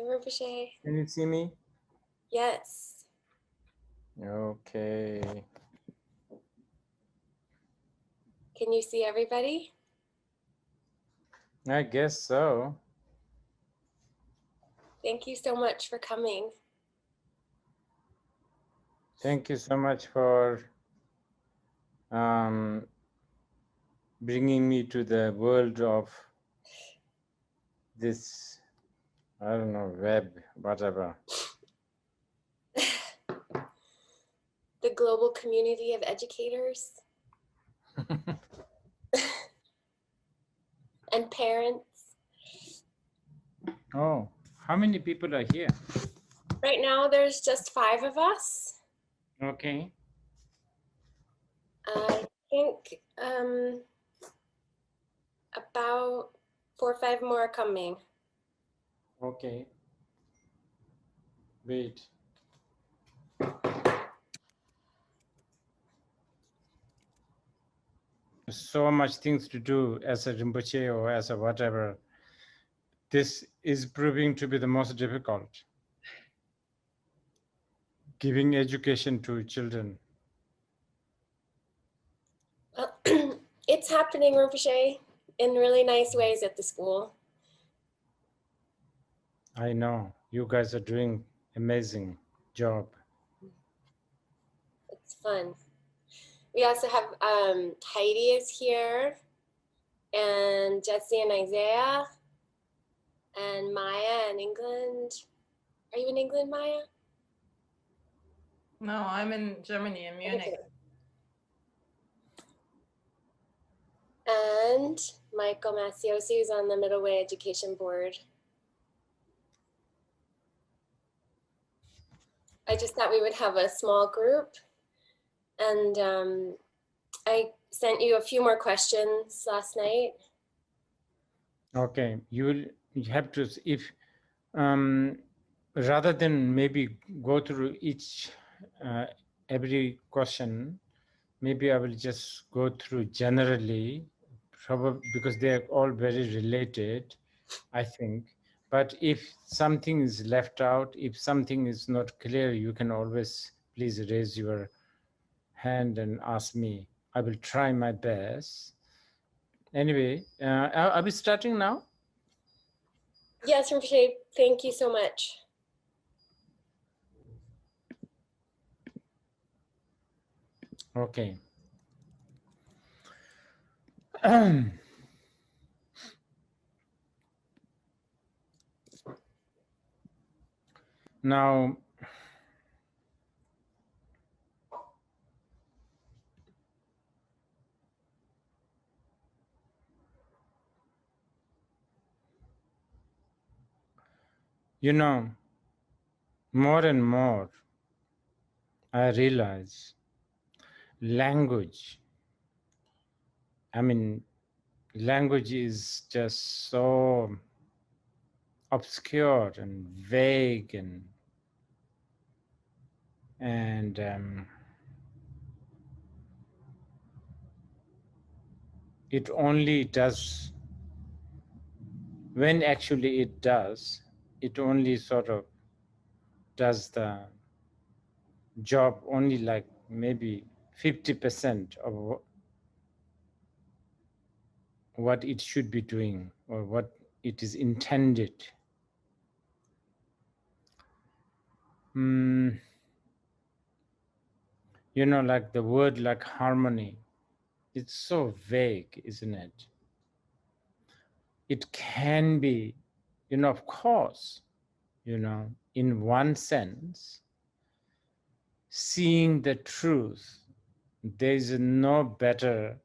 Rinpoche. Can you see me? Yes. Okay. Can you see everybody? I guess so. Thank you so much for coming. Thank you so much for bringing me to the world of this, I don't know, web, whatever. The global community of educators and parents. Oh, how many people are here? Right now, there's just 5 of us. Okay. I think about 4 or 5 more are coming. Okay. Wait. So much things to do as a Rinpoche or as a whatever. This is proving to be the most difficult. Giving education to children. Well, it's happening, Rinpoche, in really nice ways at the school. I know. You guys are doing amazing job. It's fun. We also have Heidi is here, and Jesse and Isaiah, and Maya in England. Are you in England, Maya? No, I'm in Germany, in Munich. Okay. And Michael Masiosi is on the Middle Way Education Board. I just thought we would have a small group, and I sent you a few more questions last night. Okay, you have to, if rather than maybe go through each every question, maybe I will just go through generally, probably because they are all very related, I think. But if something is left out, if something is not clear, you can always please raise your hand and ask me. I will try my best. Anyway, are we starting now? Yes, Rinpoche, thank you so much. Okay. Now, you know, more and more, I realize language, language is just so obscure and vague and it only does, when actually it does, it only sort of does the job only like maybe 50% of what it should be doing or what it is intended. You know, like the word like harmony, it's so vague, isn't it? It can be, of course, in one sense, seeing the truth. There is no better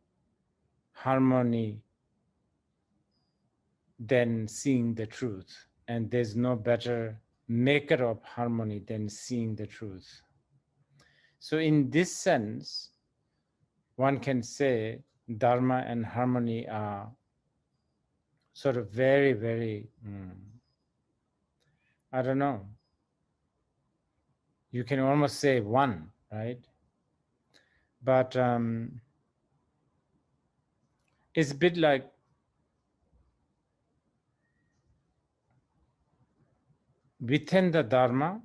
harmony than seeing the truth. And there's no better maker of harmony than seeing the truth. So in this sense, one can say Dharma and harmony are sort of very, very, I don't know, you can almost say one, right? But it's a bit like within the Dharma,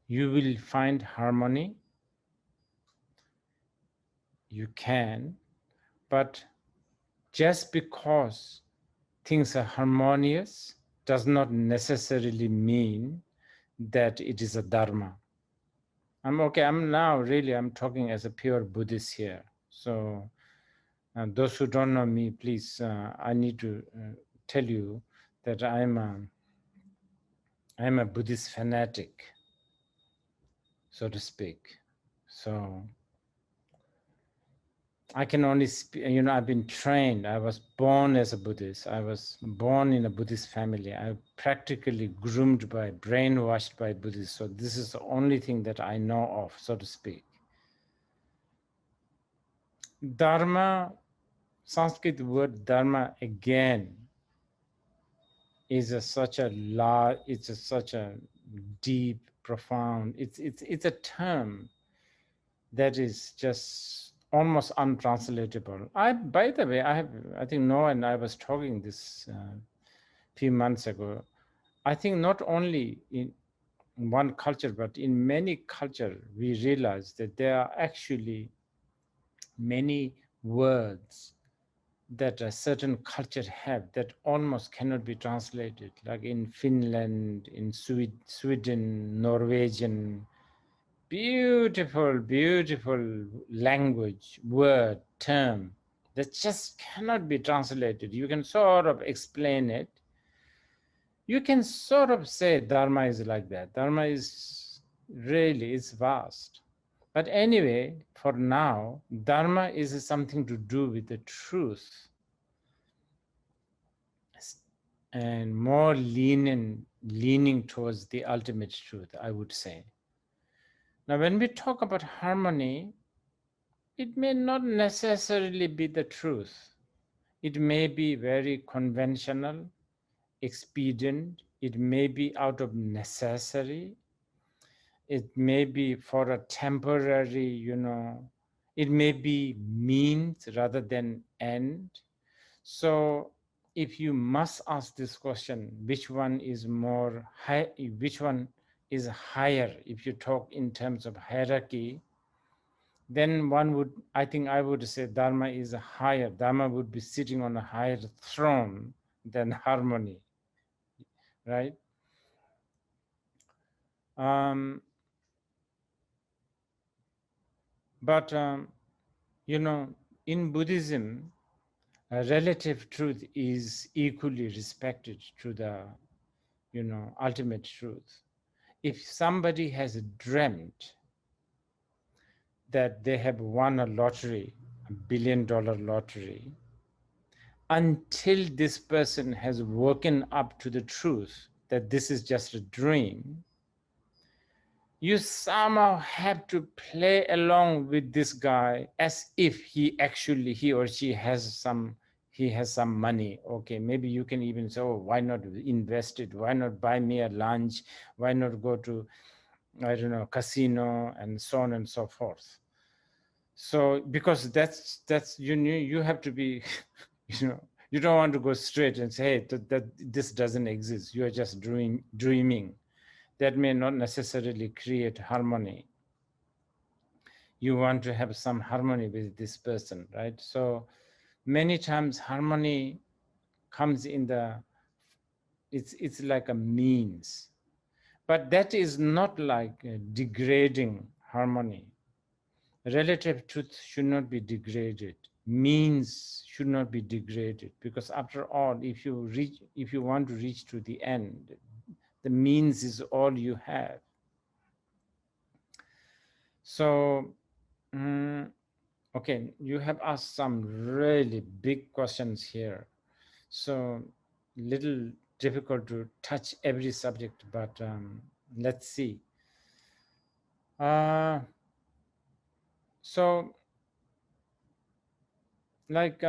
you will find harmony. You can, but just because things are harmonious does not necessarily mean that it is a Dharma. I'm talking as a pure Buddhist here. So those who don't know me, please, I need to tell you that I'm a Buddhist fanatic, so to speak. So I can only speak, I've been trained. I was born as a Buddhist. I was born in a Buddhist family. I practically brainwashed by Buddhists. So this is the only thing that I know of, so to speak. Dharma, Sanskrit word Dharma again is such a deep, profound. It's a term that is just almost untranslatable. By the way, I think Noah and I was talking this few months ago. I think not only in one culture, but in many cultures, we realize that there are actually many words that a certain culture have that almost cannot be translated, like in Finland, in Sweden, Norwegian. Beautiful, beautiful language, word, term that just cannot be translated. You can sort of explain it. You can sort of say Dharma is like that. Dharma is really, it's vast. But anyway, for now, Dharma is something to do with the truth and more leaning towards the ultimate truth, I would say. Now, when we talk about harmony, it may not necessarily be the truth. It may be very conventional, expedient. It may be out of necessity. It may be for a temporary, it may be means rather than end. So if you must ask this question, which one is more high, which one is higher, if you talk in terms of hierarchy, then I would say Dharma is higher. Dharma would be sitting on a higher throne than harmony, right? But in Buddhism, relative truth is equally respected to the, ultimate truth. If somebody has dreamt that they have won a lottery, $1 billion lottery, until this person has woken up to the truth that this is just a dream, you somehow have to play along with this guy as if he or she has some money. Okay, maybe you can even say, oh, why not invest it? Why not buy me a lunch? Why not go to, I don't know, casino and so on and so forth. So because that's you have to be, you don't want to go straight and say, hey, that this doesn't exist. You are just dreaming. That may not necessarily create harmony. You want to have some harmony with this person, right? So many times harmony comes in it's like a means, but that is not like degrading harmony. Relative truth should not be degraded. Means should not be degraded, because after all, if you want to reach to the end, the means is all you have. So, okay, you have asked some really big questions here. So, little difficult to touch every subject, but let's see. So, like,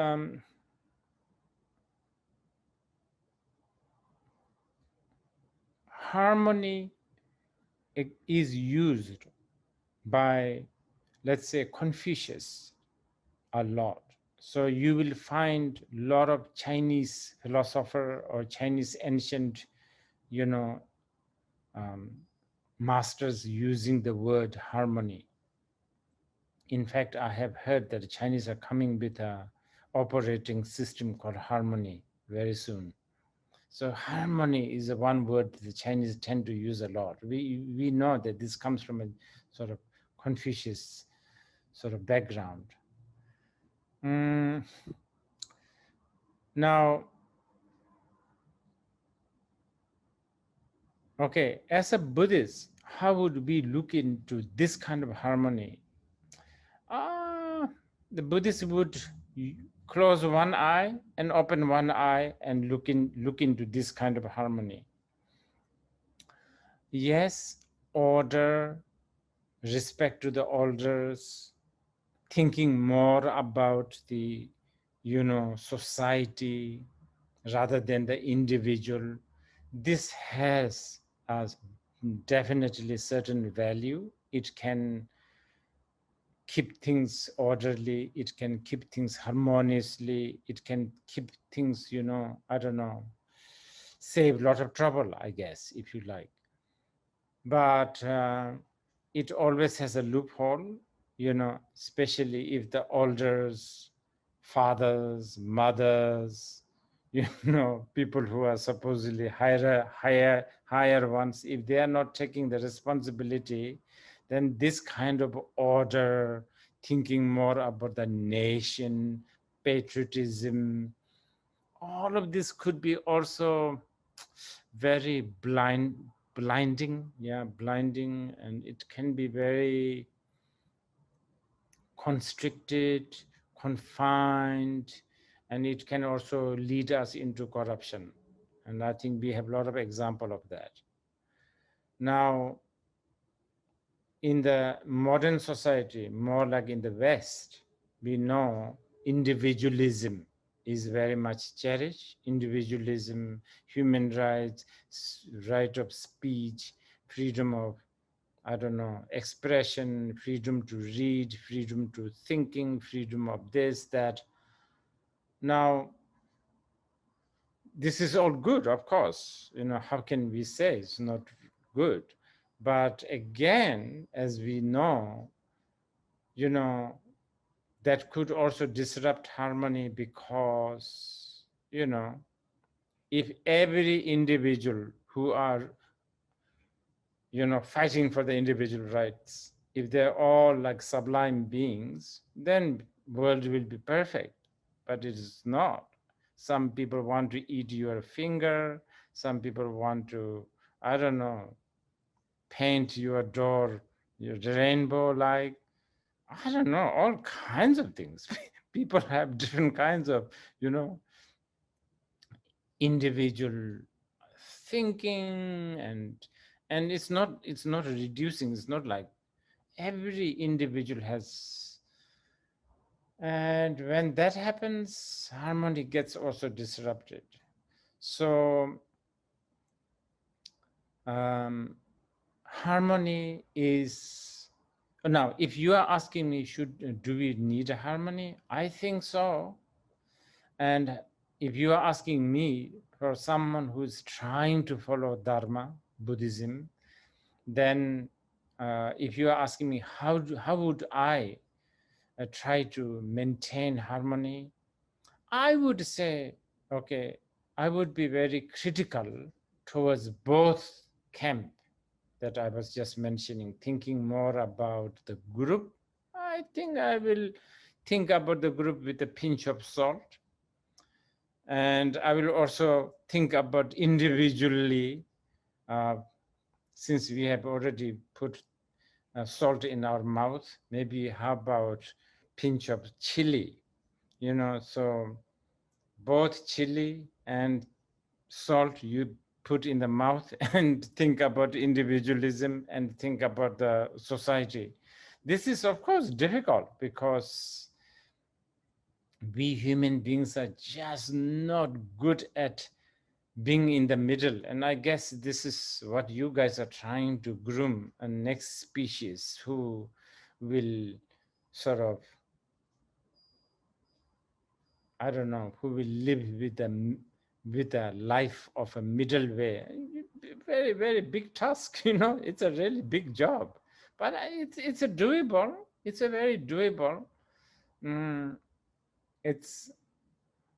harmony is used by, let's say, Confucius a lot. So you will find a lot of Chinese philosopher or Chinese ancient, masters using the word harmony. In fact, I have heard that the Chinese are coming with a operating system called harmony very soon. So harmony is a one word the Chinese tend to use a lot. We know that this comes from a sort of Confucius sort of background. Now, okay, as a Buddhist, how would we look into this kind of harmony? The Buddhist would close one eye and open one eye and look into this kind of harmony. Yes, order, respect to the elders, thinking more about the, society rather than the individual. This has definitely certain value. It can keep things orderly. It can keep things harmoniously. It can keep things, save a lot of trouble, I guess, if you like. But it always has a loophole, especially if the elders, fathers, mothers, people who are supposedly higher ones, if they are not taking the responsibility, then this kind of order, thinking more about the nation, patriotism, all of this could be also very blinding, and it can be very constricted, confined, and it can also lead us into corruption. And I think we have a lot of example of that. Now, in the modern society, more like in the West, we know individualism is very much cherished. Individualism, human rights, right of speech, freedom of, expression, freedom to read, freedom to thinking, freedom of this, that. Now, this is all good, of course. How can we say it's not good? But again, as we know, that could also disrupt harmony because, if every individual who are, fighting for the individual rights, if they're all like sublime beings, then world will be perfect, but it is not. Some people want to eat your finger. Some people want to, paint your door, your rainbow like, all kinds of things. People have different kinds of, individual thinking, and it's not reducing. It's not like every individual has, and when that happens, harmony gets also disrupted. So harmony is, now if you are asking me, do we need a harmony? I think so. And if you are asking me, for someone who is trying to follow Dharma, Buddhism, then if you are asking me, how would I try to maintain harmony? I would say, okay, I would be very critical towards both camp that I was just mentioning, thinking more about the group. I think I will think about the group with a pinch of salt. And I will also think about individually, since we have already put salt in our mouth, maybe how about pinch of chili, so both chili and salt you put in the mouth and think about individualism and think about the society. This is of course difficult because we human beings are just not good at being in the middle. And I guess this is what you guys are trying to groom, a next species who will sort of, who will live with a life of a middle way. very, very big task, you know, it's a really big job, but it's a doable, it's a very doable. It's,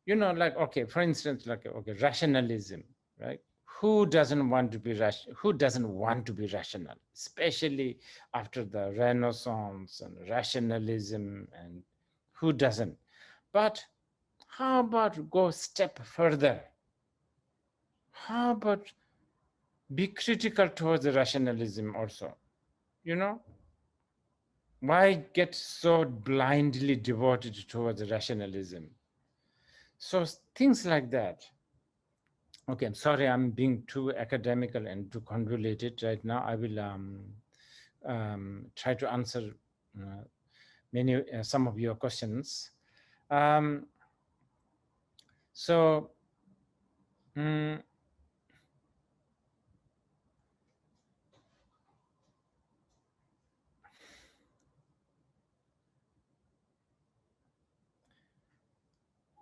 you know, like, okay, for instance, like, okay, rationalism, right? Who doesn't want to be rational, especially after the Renaissance and rationalism, and who doesn't? But how about go a step further? How about be critical towards the rationalism also? You know, why get so blindly devoted towards the rationalism? So things like that. Okay, I'm sorry, I'm being too academical and too convoluted right now. I will try to answer some of your questions.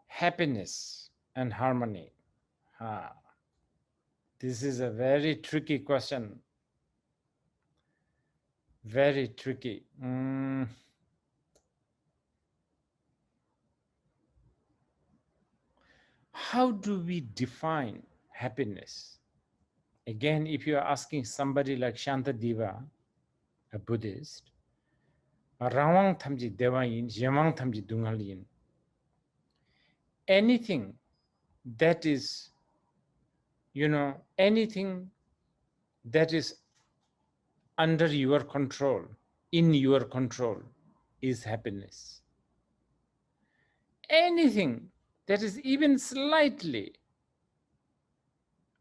Happiness and harmony. This is a very tricky question. Very tricky. How do we define happiness? Again, if you are asking somebody like Shantadeva, a Buddhist, Rawang Thamji Devayin, Yamang Thamji Dungalin, anything that is, you know, anything that is under your control, in your control, is happiness. Anything that is even slightly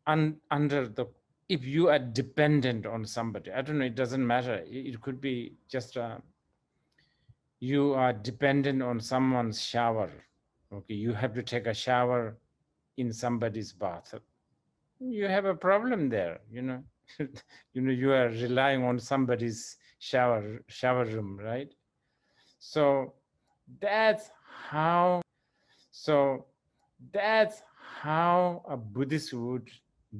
under the, if you are dependent on somebody, I don't know, it doesn't matter. It could be just you are dependent on someone's shower. Okay, you have to take a shower in somebody's bath. You have a problem there, you know. You know, you are relying on somebody's shower room, right? So that's how a Buddhist would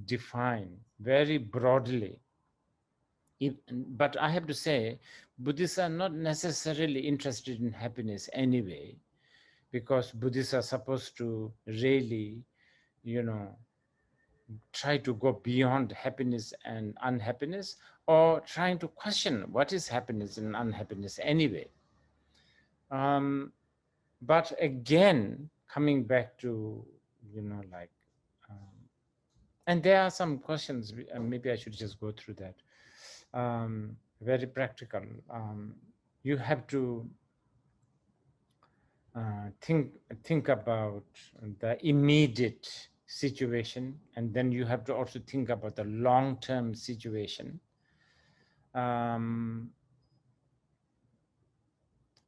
define very broadly. But I have to say, Buddhists are not necessarily interested in happiness anyway, because Buddhists are supposed to really, you know, try to go beyond happiness and unhappiness, or trying to question what is happiness and unhappiness anyway. But again, coming back to, you know, like, and there are some questions, maybe I should just go through that. Very practical. You have to think about the immediate situation, and then you have to also think about the long-term situation. I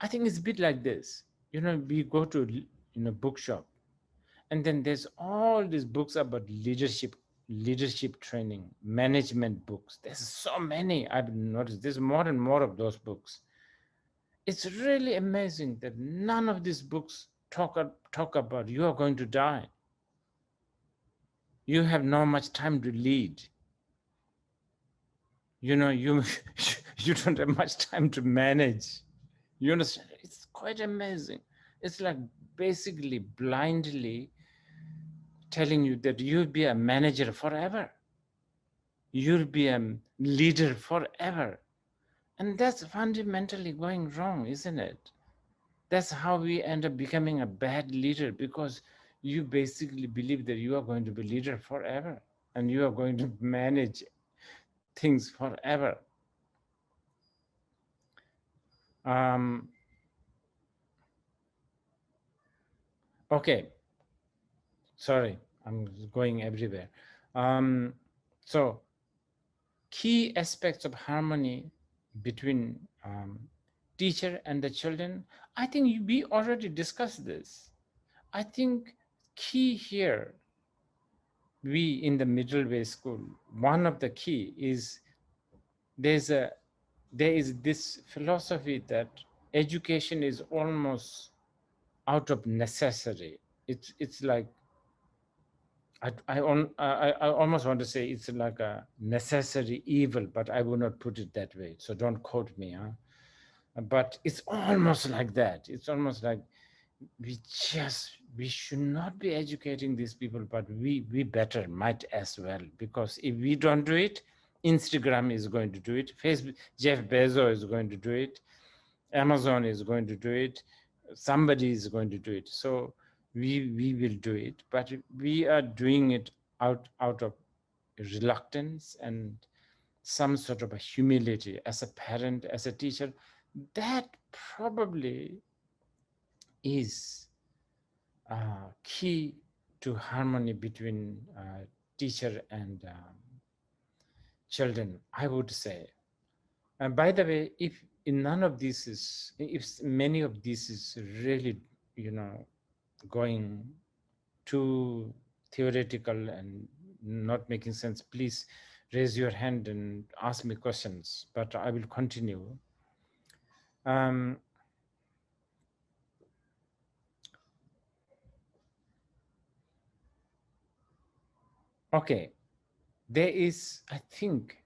think it's a bit like this. You know, we go to, you know, bookshop, and then there's all these books about leadership training, management books. There's so many. I've noticed there's more and more of those books. It's really amazing that none of these books talk about you are going to die. You have not much time to lead. You know, you don't have much time to manage. You understand? It's quite amazing. It's like basically blindly telling you that you'll be a manager forever. You'll be a leader forever. And that's fundamentally going wrong, isn't it? That's how we end up becoming a bad leader, because you basically believe that you are going to be leader forever and you are going to manage things forever. Okay, sorry, I'm going everywhere. So key aspects of harmony between teacher and the children, I think we already discussed this. I think key here, we in the middle way school, one of the key is there is this philosophy that education is almost out of necessity. It's like I almost want to say it's like a necessary evil, but I would not put it that way. So don't quote me. Huh? But it's almost like that. It's almost like we should not be educating these people, but we better might as well, because if we don't do it, Instagram is going to do it, Facebook, Jeff Bezos is going to do it, Amazon is going to do it, somebody is going to do it. So we will do it, but we are doing it out of reluctance and some sort of a humility as a parent, as a teacher. That probably is key to harmony between teacher and children, I would say. And by the way, if none of this is, if many of this is really, going too theoretical and not making sense, please raise your hand and ask me questions, but I will continue. Okay, there is, I think,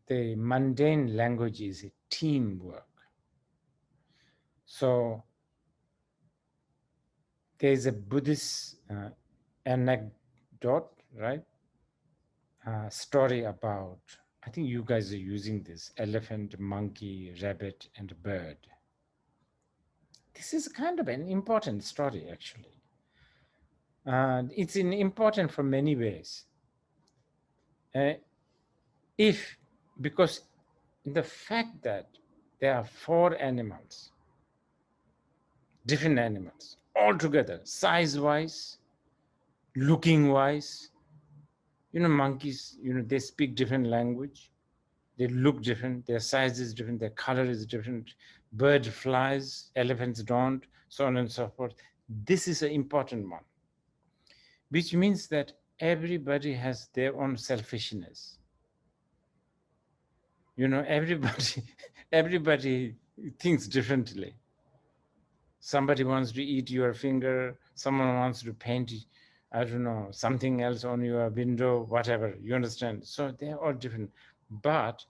the mundane language is a teamwork. So there's a Buddhist anecdote, right? Story about, I think you guys are using this, elephant, monkey, rabbit, and bird. This is kind of an important story, actually. It's important for many ways. Because the fact that there are 4 animals, different animals, all together, size-wise, looking-wise, monkeys, they speak different language, they look different, their size is different, their color is different, bird flies, elephants don't, so on and so forth. This is an important one, which means that everybody has their own selfishness. Everybody thinks differently. Somebody wants to eat your finger, someone wants to paint, I don't know, something else on your window, whatever, you understand? So they're all different, but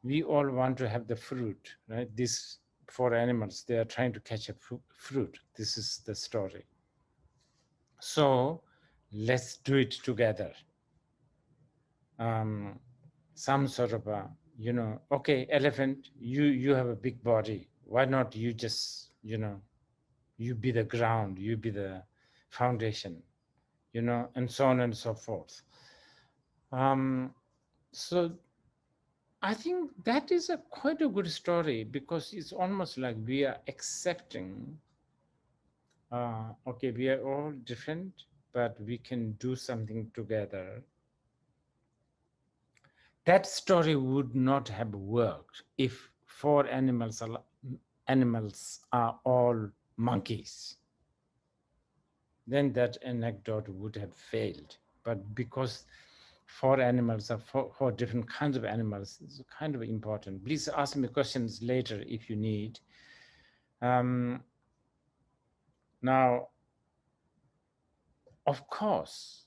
we all want to have the fruit, right? These 4 animals, they are trying to catch a fruit. This is the story. So let's do it together. Some sort of a, okay, elephant, you have a big body. Why not you just, you be the ground, you be the foundation, and so on and so forth. So I think that is quite a good story, because it's almost like we are accepting, okay, we are all different, but we can do something together. That story would not have worked if 4 animals are all monkeys. Then that anecdote would have failed. But because 4 animals are 4 different kinds of animals, it's kind of important. Please ask me questions later if you need. Now, of course,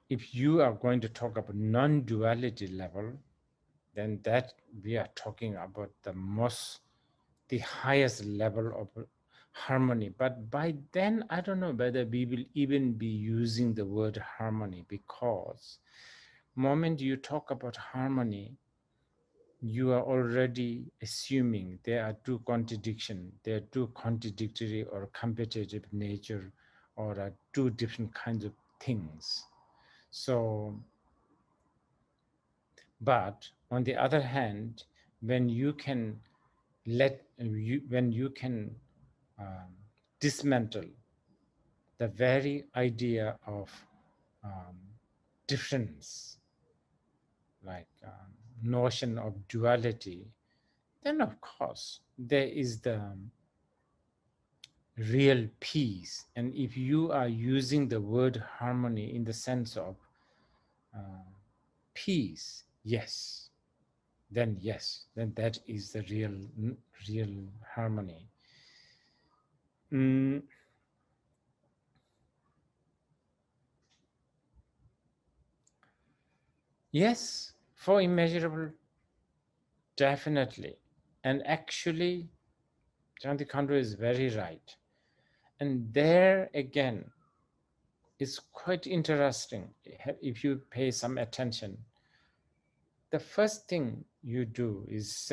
if you are going to talk about non-duality level, then that we are talking about the highest level of harmony. But by then, I don't know whether we will even be using the word harmony, because moment you talk about harmony, you are already assuming there are 2 contradictions, there are 2 contradictory or competitive nature, or 2 different kinds of things. So, but on the other hand, when you can dismantle the very idea of difference, like notion of duality, then of course there is the real peace. And if you are using the word harmony in the sense of peace, yes, then that is the real harmony. Yes, for immeasurable, definitely. And actually, Chanti Khandro is very right. And there again, it's quite interesting if you pay some attention. The first thing you do is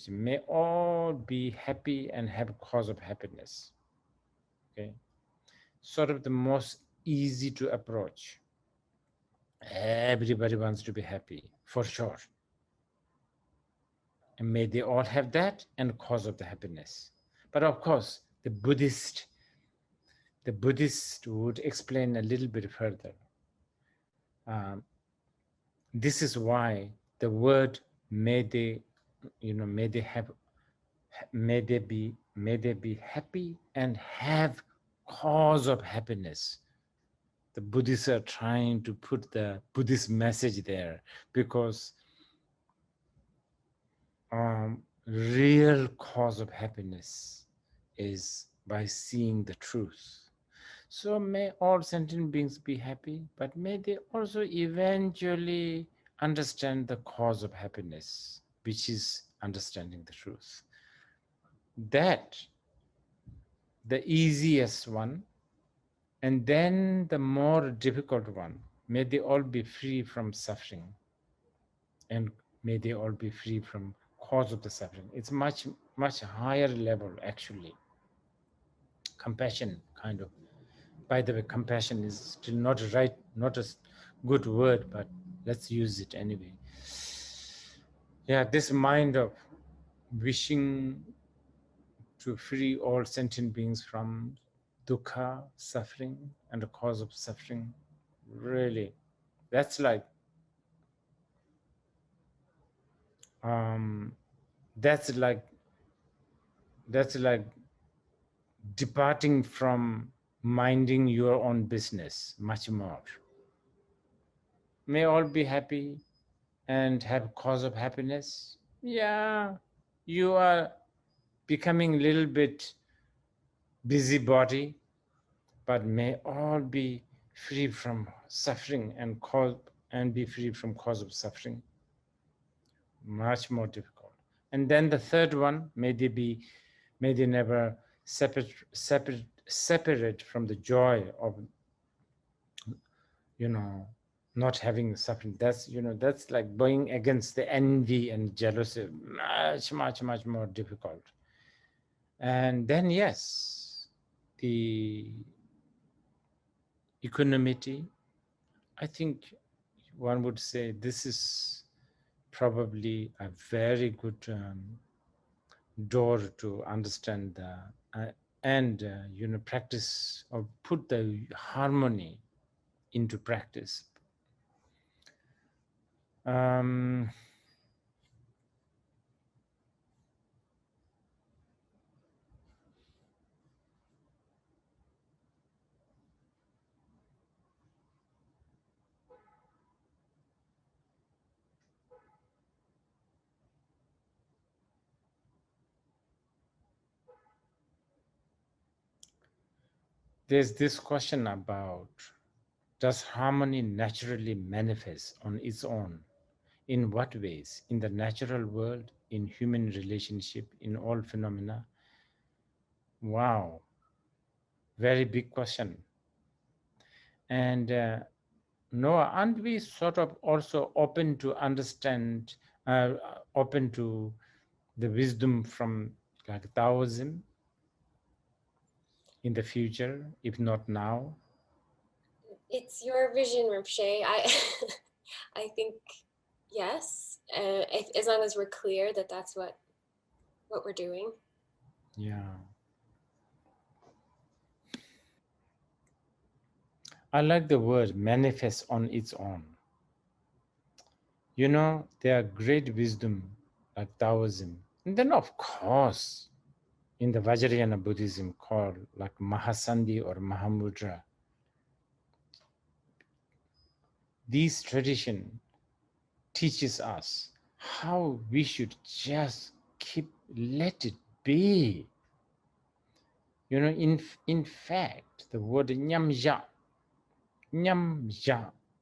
may all be happy and have a cause of happiness. Okay, sort of the most easy to approach. Everybody wants to be happy, for sure. And may they all have that and cause of the happiness. But of course, the Buddhist would explain a little bit further. This is why the word may they be happy and have cause of happiness. The Buddhists are trying to put the Buddhist message there because real cause of happiness is by seeing the truth. So may all sentient beings be happy, but may they also eventually understand the cause of happiness, which is understanding the truth. That, the easiest one, and then the more difficult one, may they all be free from suffering, and may they all be free from cause of the suffering. It's much, much higher level, actually. Compassion, kind of. By the way, compassion is still not a good word, but let's use it anyway. Yeah, this mind of wishing to free all sentient beings from dukkha, suffering, and the cause of suffering, really, that's like departing from minding your own business much more. May all be happy and have cause of happiness. Yeah, you are becoming a little bit busybody, but may all be free from suffering and be free from cause of suffering. Much more difficult. And then the third one, may they never separate from the joy of not having suffering. That's like going against the envy and jealousy, much more difficult. And then yes, the equanimity, I think one would say this is probably a very good door to understand practice or put the harmony into practice. There's this question about, does harmony naturally manifest on its own? In what ways? In the natural world, in human relationship, in all phenomena? Wow, very big question. And Noah, aren't we sort of also open to understand, open to the wisdom from like Taoism in the future, if not now? It's your vision, Rinpoche. I think yes, as long as we're clear that that's what we're doing. Yeah. I like the word manifest on its own. There are great wisdom like Taoism. And then of course, in the Vajrayana Buddhism called like Mahasandhi or Mahamudra, this tradition teaches us how we should just let it be. You know, in fact, the word nyamja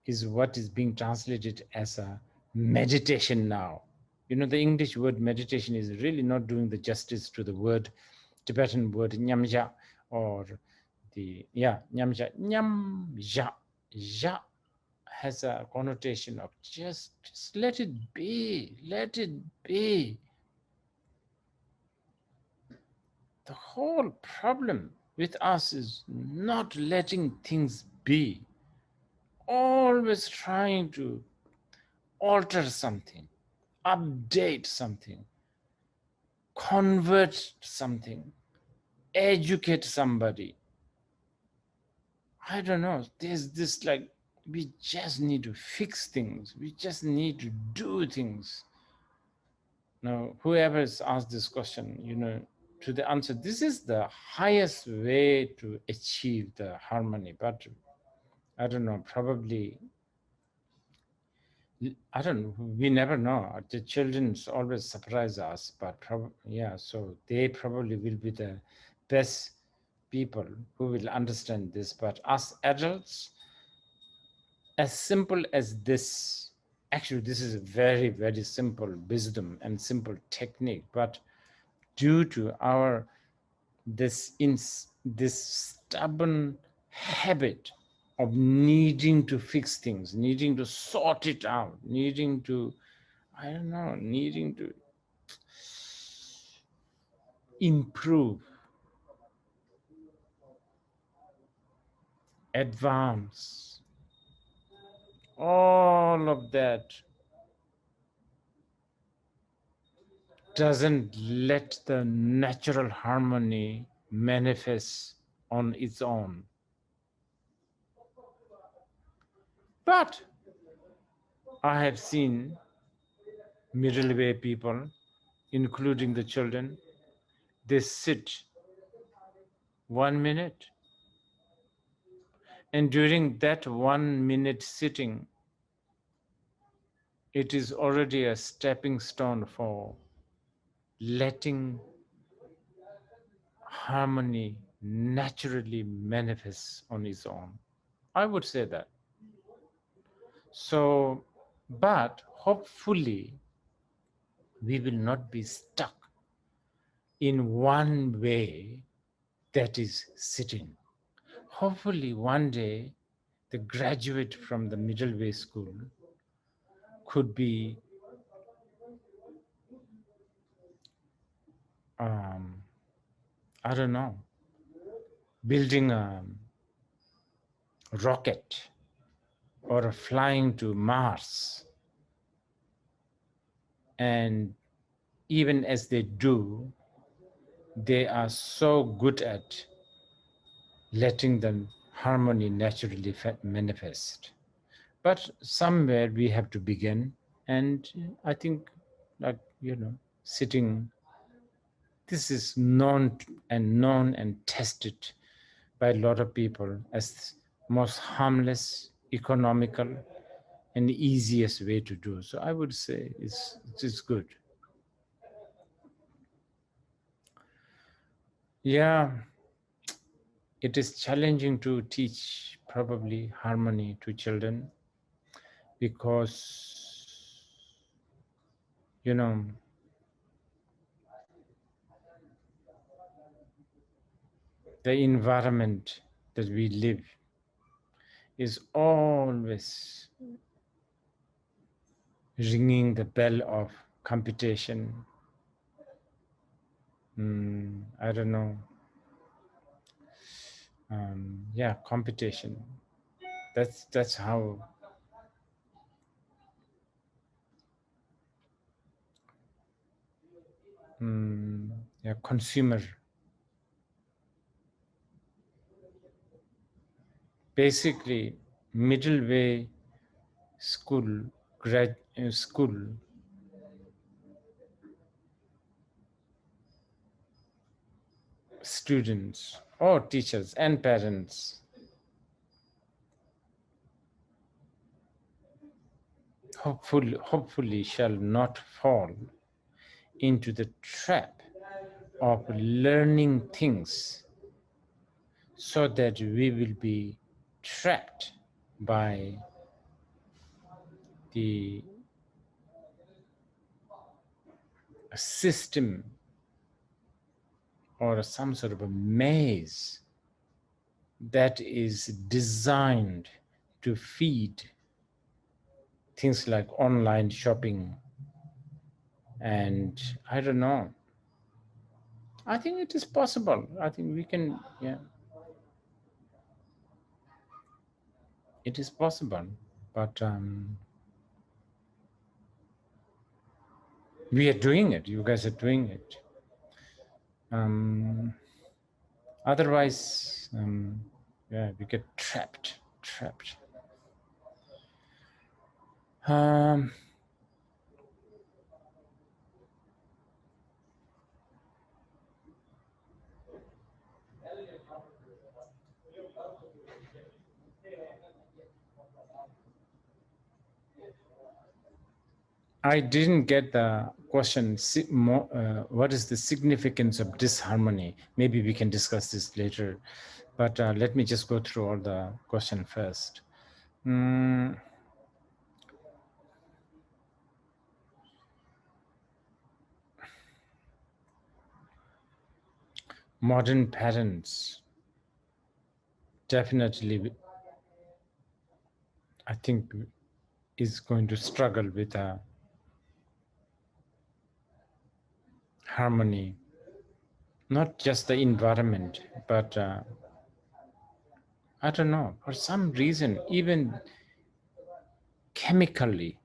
is what is being translated as a meditation now. You know, the English word meditation is really not doing the justice to the word, Tibetan word nyamja, or the, nyamja. Nyamja, ja has a connotation of just let it be, let it be. The whole problem with us is not letting things be, always trying to alter something, update something, convert something, educate somebody. I don't know, there's this like, we just need to fix things. We just need to do things. Now, whoever has asked this question, you know, to the answer, this is the highest way to achieve the harmony. But I don't know, probably, I don't know, we never know. The children always surprise us, but so they probably will be the best people who will understand this. But us adults, as simple as this, actually, this is a very, very simple wisdom and simple technique, but due to our this stubborn habit of needing to fix things, needing to sort it out, needing to, I don't know, needing to improve, advance, all of that doesn't let the natural harmony manifest on its own. But I have seen middle way people, including the children, they sit 1 minute. And during that 1 minute sitting, it is already a stepping stone for letting harmony naturally manifest on its own. I would say that. So, but hopefully we will not be stuck in one way, that is sitting. Hopefully one day the graduate from the middle way school could be I don't know, building a rocket or flying to Mars. And even as they do, they are so good at letting the harmony naturally manifest. But somewhere we have to begin. And I think, like, you know, sitting, this is known and tested by a lot of people as most harmless, economical, and the easiest way to do. So I would say it's good. Yeah, it is challenging to teach probably harmony to children because, you know, the environment that we live is always ringing the bell of competition. I don't know. Competition. That's how consumer. Basically, middle way school students or teachers and parents hopefully shall not fall into the trap of learning things so that we will be trapped by the system or some sort of a maze that is designed to feed things like online shopping. And I don't know. I think it is possible. I think we can, yeah. It is possible, but we are doing it. You guys are doing it. Otherwise, yeah, we get trapped. I didn't get the question, what is the significance of disharmony? Maybe we can discuss this later, but let me just go through all the question first. Modern parents definitely, I think, is going to struggle with harmony, not just the environment, but I don't know, for some reason, even chemically,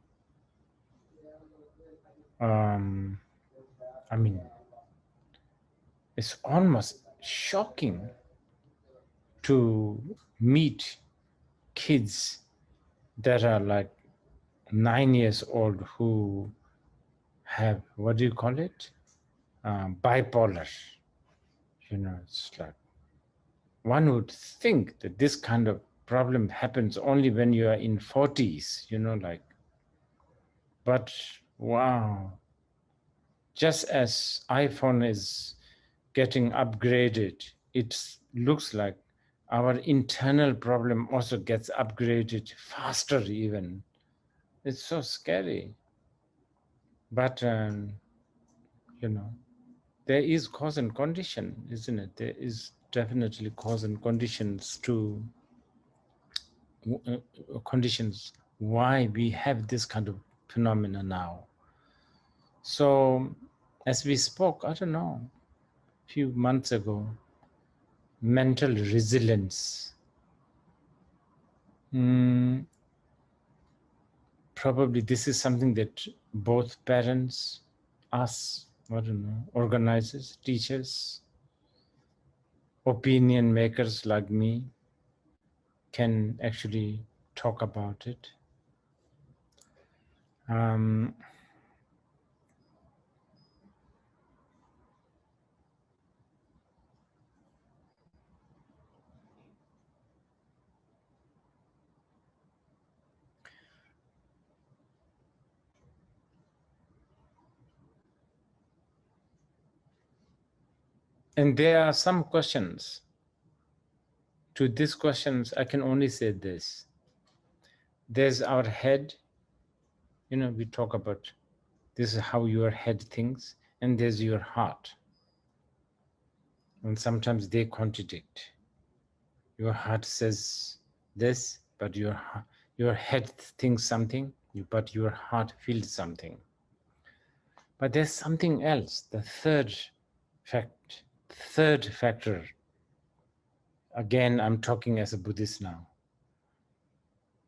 I mean, it's almost shocking to meet kids that are like 9 years old who have, what do you call it? Bipolar. You know, it's like, one would think that this kind of problem happens only when you are in 40s, you know, like, but wow. Just as iPhone is getting upgraded, it looks like our internal problem also gets upgraded faster even. It's so scary. But, you know, there is cause and condition, isn't it? There is definitely cause and conditions to conditions why we have this kind of phenomena now. So as we spoke, I don't know, a few months ago, mental resilience. Probably this is something that both parents, us, I don't know, organizers, teachers, opinion makers like me can actually talk about it. And there are some questions. To these questions, I can only say this. There's our head. You know, we talk about this is how your head thinks, and there's your heart. And sometimes they contradict. Your heart says this, but your head thinks something, but your heart feels something. But there's something else, the third factor. Again, I'm talking as a Buddhist now.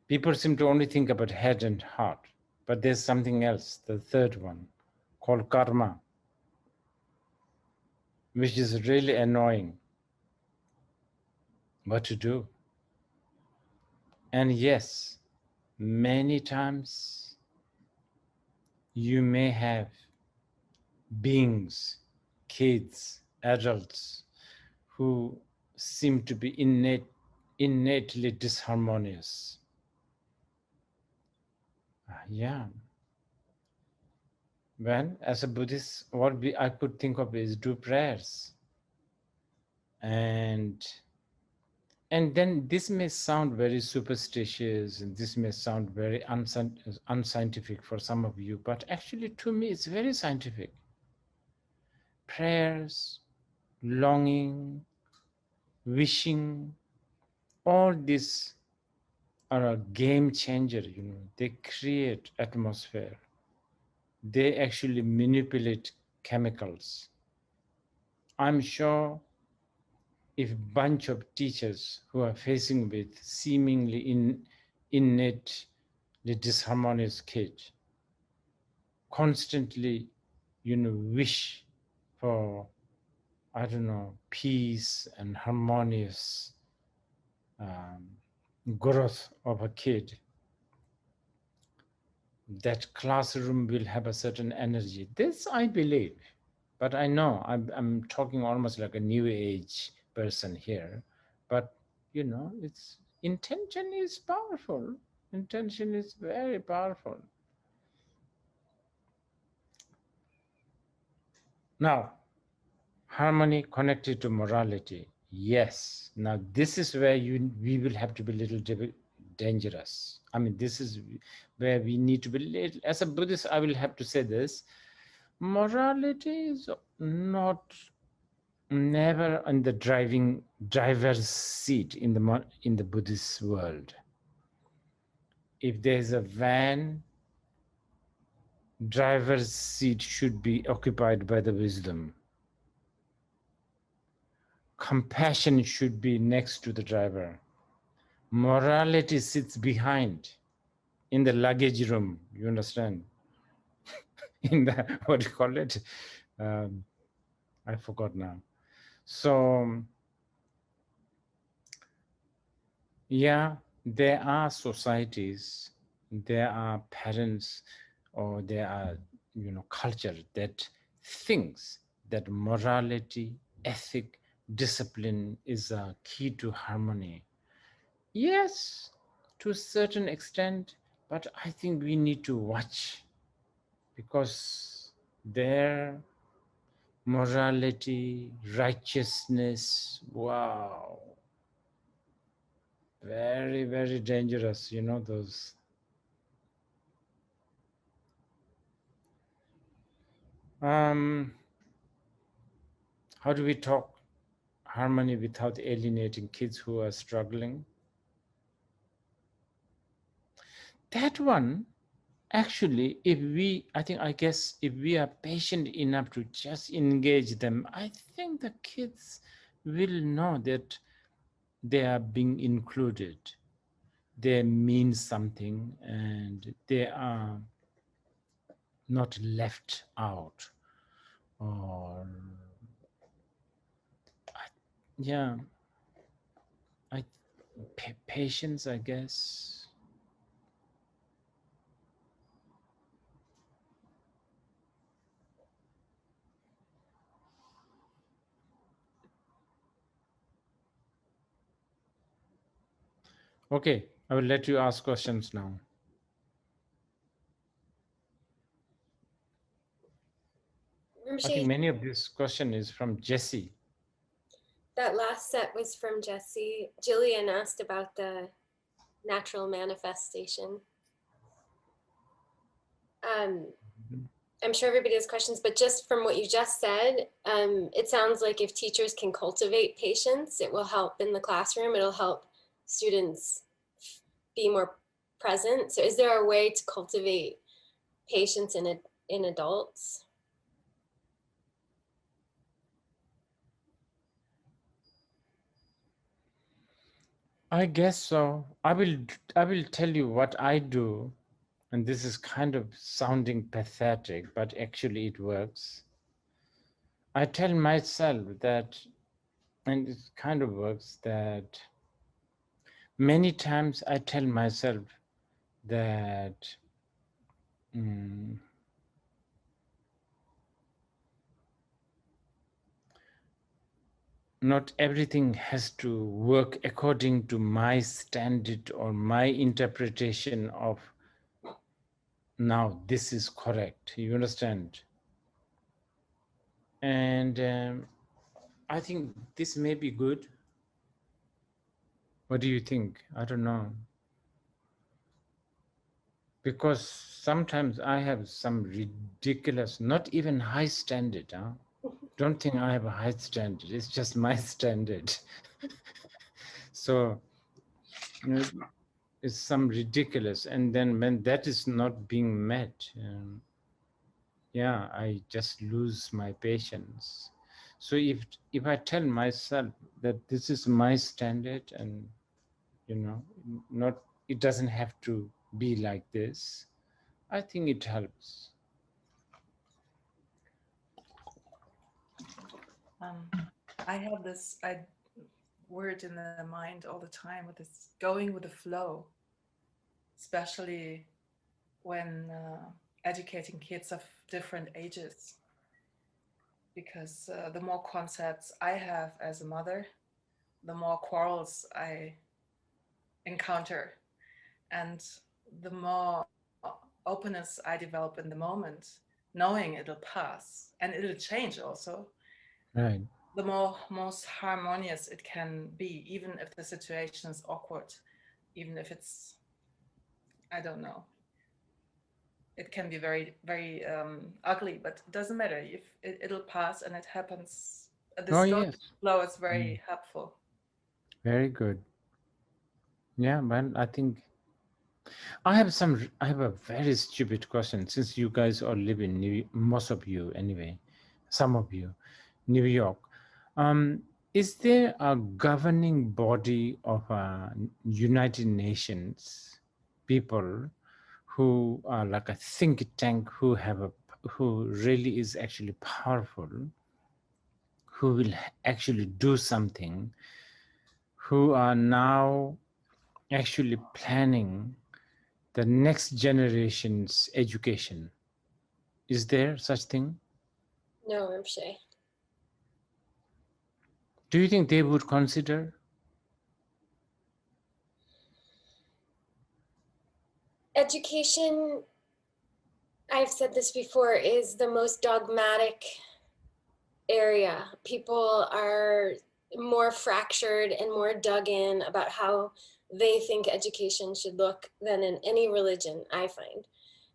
People seem to only think about head and heart, but there's something else, the third one, called karma, which is really annoying. What to do? And yes, many times you may have beings, kids, adults, who seem to be innately disharmonious. Yeah. Well, as a Buddhist, I could think of is do prayers and And then this may sound very superstitious and this may sound very unscientific for some of you, but actually to me it's very scientific. Prayers, longing, wishing, all these are a game changer, you know. They create atmosphere. They actually manipulate chemicals. I'm sure if a bunch of teachers who are facing with seemingly innately disharmonious kids constantly, you know, wish for, I don't know, peace and harmonious growth of a kid, that classroom will have a certain energy. This I believe, but I know I'm talking almost like a new age person here, but you know, it's intention is powerful. Intention is very powerful. Now, harmony connected to morality. Yes. Now this is where we will have to be a little dangerous. I mean, this is where we need to be little, as a Buddhist, I will have to say this. Morality is never on the driver's seat in the Buddhist world. If there's a van, driver's seat should be occupied by the wisdom. Compassion should be next to the driver. Morality sits behind in the luggage room, you understand? In the, what do you call it? I forgot now. So, yeah, there are societies, there are parents, or there are, you know, culture that thinks that morality, ethic, discipline is a key to harmony. Yes, to a certain extent, but I think we need to watch, because their morality, righteousness, wow, very, very dangerous, you know, those. How do we talk harmony without alienating kids who are struggling? That one, actually, I guess if we are patient enough to just engage them, I think the kids will know that they are being included. They mean something and they are not left out. Or, yeah, patience, I guess. Okay, I will let you ask questions now. I think many of this question is from Jesse. That last set was from Jesse. Jillian asked about the natural manifestation. I'm sure everybody has questions, but just from what you just said, it sounds like if teachers can cultivate patience, it will help in the classroom. It'll help students be more present. So is there a way to cultivate patience in adults? I guess so. I will tell you what I do, and this is kind of sounding pathetic, but actually it works. I tell myself that, and it kind of works, that many times I tell myself that not everything has to work according to my standard or my interpretation of now this is correct. You understand? And I think this may be good. What do you think? I don't know. Because sometimes I have some ridiculous, not even high standard. Don't think I have a high standard. It's just my standard. So, you know, it's some ridiculous. And then when that is not being met, yeah, I just lose my patience. So if I tell myself that this is my standard and, you know, it doesn't have to be like this, I think it helps. I have this word in the mind all the time with this going with the flow, especially when educating kids of different ages. Because the more concepts I have as a mother, the more quarrels I encounter, and the more openness I develop in the moment, knowing it'll pass and it'll change also. Right. The most harmonious it can be, even if the situation is awkward, even if it's, I don't know, it can be very, very ugly, but it doesn't matter. If it'll pass and it happens. This Yes. flow is very helpful. Very good. Yeah, well, I think I have a very stupid question, since you guys all live in most of you anyway, some of you, New York. Is there a governing body of United Nations people who are like a think tank, who really is actually powerful, who will actually do something, who are now actually planning the next generation's education? Is there such thing? No, Rinpoche. Do you think they would consider? Education, I've said this before, is the most dogmatic area. People are more fractured and more dug in about how they think education should look than in any religion, I find.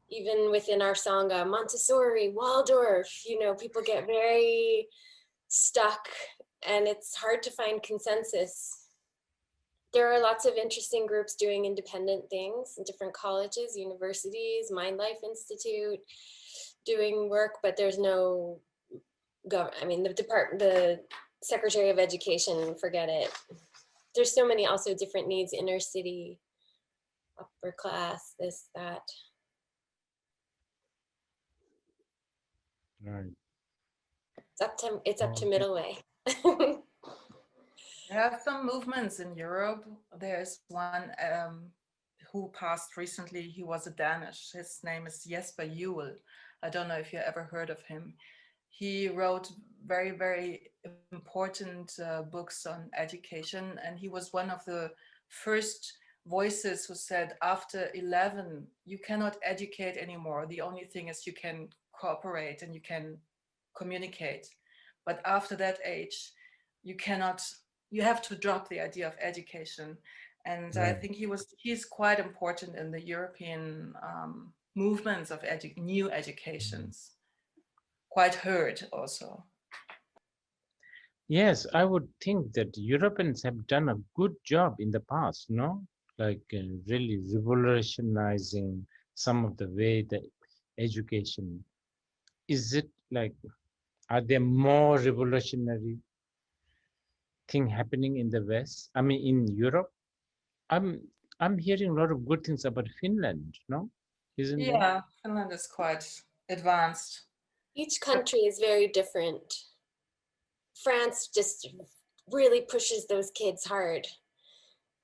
Even within our Sangha, Montessori, Waldorf, you know, people get very stuck and it's hard to find consensus. There are lots of interesting groups doing independent things in different colleges, universities, Mind Life Institute, doing work, but there's no government. I mean, the Secretary of Education, forget it. There's so many also different needs, inner city, upper class, this, that. Right. It's up to middle way. There are some movements in Europe. There's one who passed recently. He was a Danish. His name is Jesper Juul. I don't know if you ever heard of him. He wrote very, very important books on education, and he was one of the first voices who said, after 11, you cannot educate anymore. The only thing is you can cooperate and you can communicate. But after that age, you have to drop the idea of education. And Right. I think he's quite important in the European movements of new educations. Quite heard also. Yes, I would think that Europeans have done a good job in the past, no? Like really revolutionizing some of the way that education. Is it like, are there more revolutionary thing happening in the West? I mean, in Europe? I'm hearing a lot of good things about Finland, no? Isn't there? Yeah, Finland is quite advanced. Each country is very different. France just really pushes those kids hard.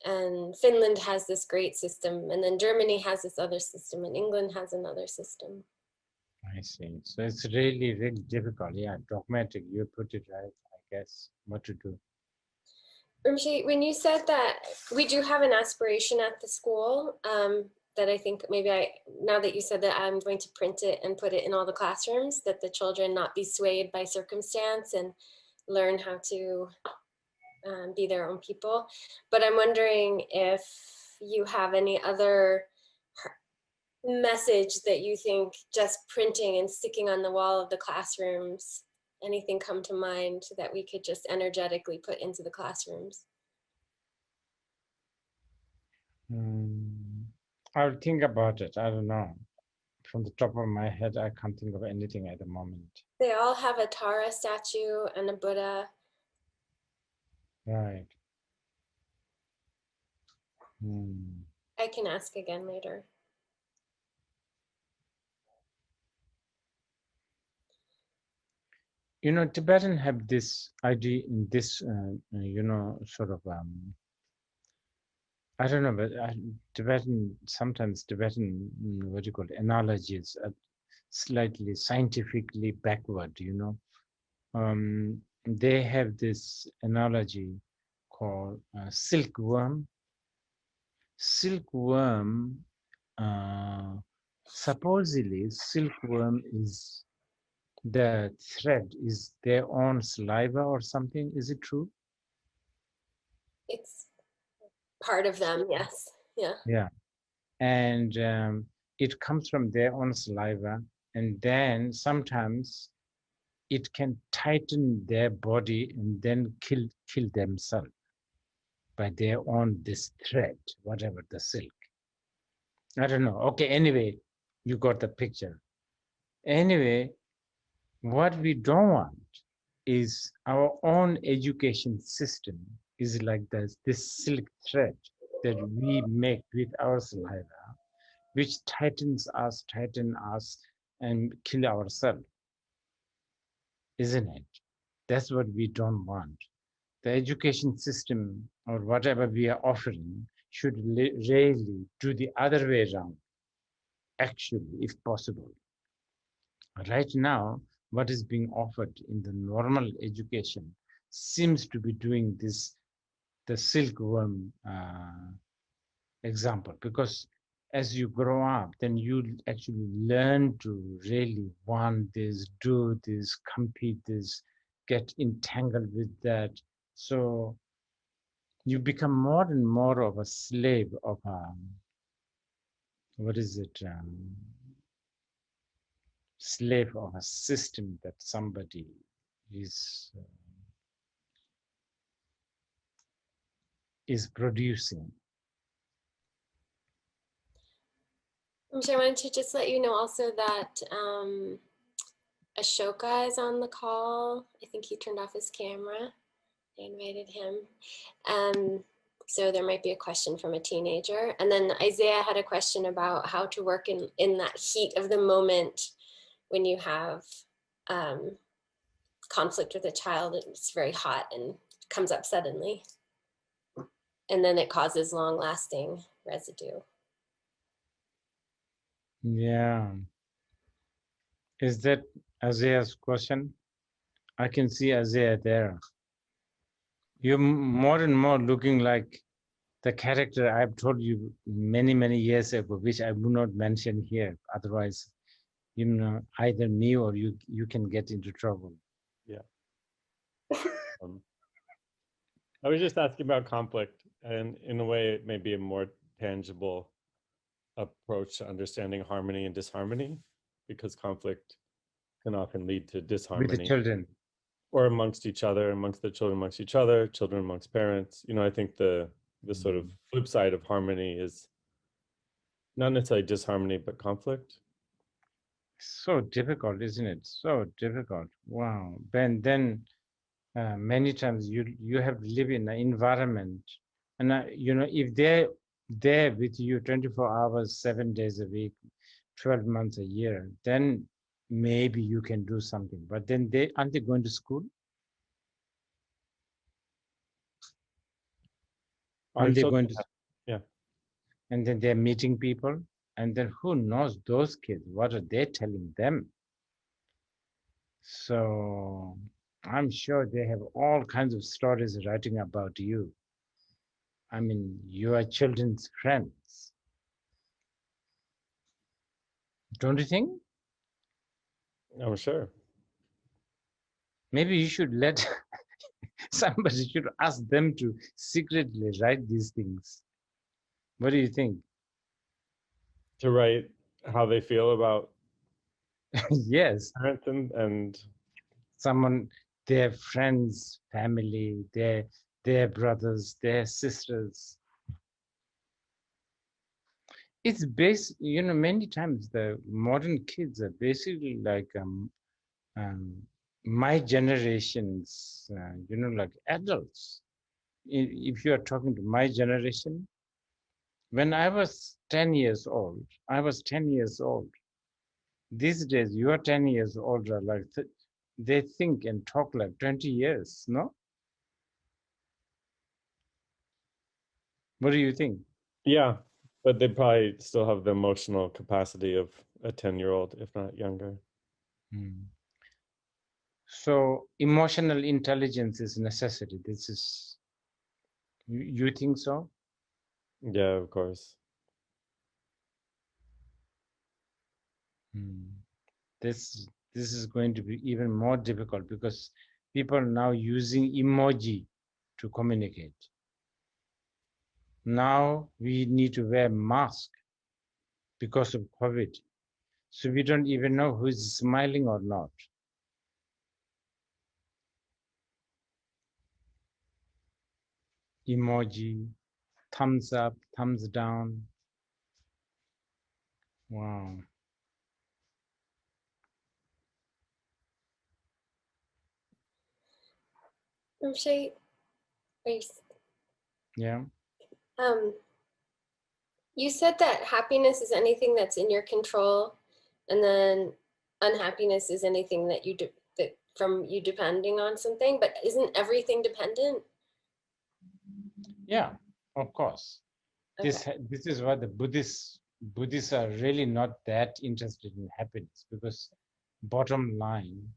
And Finland has this great system. And then Germany has this other system. And England has another system. I see. So it's really, really difficult. Yeah, dogmatic. You put it right, I guess, what to do. Rinpoche, when you said that we do have an aspiration at the school, that I think maybe now that you said that, I'm going to print it and put it in all the classrooms, that the children not be swayed by circumstance and learn how to be their own people. But I'm wondering if you have any other message that you think just printing and sticking on the wall of the classrooms, anything come to mind that we could just energetically put into the classrooms? I'll think about it. I don't know. From the top of my head, I can't think of anything at the moment. They all have a Tara statue and a Buddha. Right. I can ask again later. You know, Tibetan have this idea in this, sort of, I don't know, but sometimes Tibetan, what do you call it, analogies are slightly scientifically backward, They have this analogy called silkworm. Silkworm, supposedly silkworm is the thread is their own saliva or something. Is it true? It's part of them, yes. Yeah. Yeah. And it comes from their own saliva, and then sometimes it can tighten their body and then kill themselves by their own this thread, whatever the silk. I don't know. Okay, anyway, you got the picture. Anyway, what we don't want is our own education system is like this silk thread that we make with our saliva, which tighten us and kill ourselves, isn't it? That's what we don't want. The education system or whatever we are offering should really do the other way around, actually, if possible. Right now, what is being offered in the normal education seems to be doing this, the silkworm example, because as you grow up, then you actually learn to really want this, do this, compete this, get entangled with that. So you become more and more of a slave of slave of a system that somebody is producing. So I wanted to just let you know also that Ashoka is on the call. I think he turned off his camera. I invited him. So there might be a question from a teenager. And then Isaiah had a question about how to work in that heat of the moment when you have conflict with a child. It's very hot and comes up suddenly. And then it causes long-lasting residue. Yeah. Is that Isaiah's question? I can see Isaiah there. You're more and more looking like the character I've told you many, many years ago, which I will not mention here. Otherwise, either me or you can get into trouble. Yeah. I was just asking about conflict, and in a way, it may be a more tangible approach to understanding harmony and disharmony, because conflict can often lead to disharmony. With the children. Or amongst each other, amongst the children, amongst each other, children amongst parents. I think the sort of flip side of harmony is not necessarily disharmony, but conflict. So difficult, isn't it? So difficult. Wow. And then many times you have to live in an environment, and if they're there with you 24 hours, 7 days a week, 12 months a year, then maybe you can do something. But then aren't they going to school? Aren't they going to? Yeah. And then they're meeting people, and then who knows those kids? What are they telling them? So I'm sure they have all kinds of stories writing about you. I mean, you are children's friends. Don't you think? Oh, sure. Maybe you should let Somebody should ask them to secretly write these things. What do you think? To write how they feel about Yes, parents and someone, their friends, family, their brothers, their sisters. It's based, many times the modern kids are basically like my generation's, like adults. If you are talking to my generation, when I was 10 years old, These days, you are 10 years older, like they think and talk like 20 years, no? What do you think? yeah, but they probably still have the emotional capacity of a 10-year-old, if not younger. So emotional intelligence is necessary. This is, you think so? Yeah, of course. This is going to be even more difficult because people are now using emoji to communicate. Now we need to wear mask because of COVID. So we don't even know who is smiling or not. Emoji, thumbs up, thumbs down. Wow. Rinpoche, Yeah. You said that happiness is anything that's in your control, and then unhappiness is anything that that from you depending on something. But isn't everything dependent? Yeah, of course. Okay. This is why the Buddhists are really not that interested in happiness, because bottom line,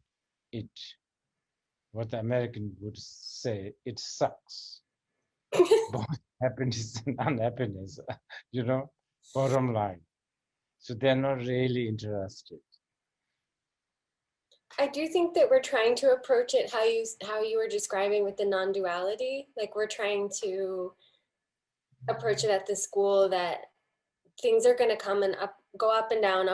what the American would say, it sucks. Both happiness and unhappiness, bottom line. So they're not really interested. I do think that we're trying to approach it how you were describing with the non-duality. Like we're trying to approach it at the school that things are going to come and go up and down,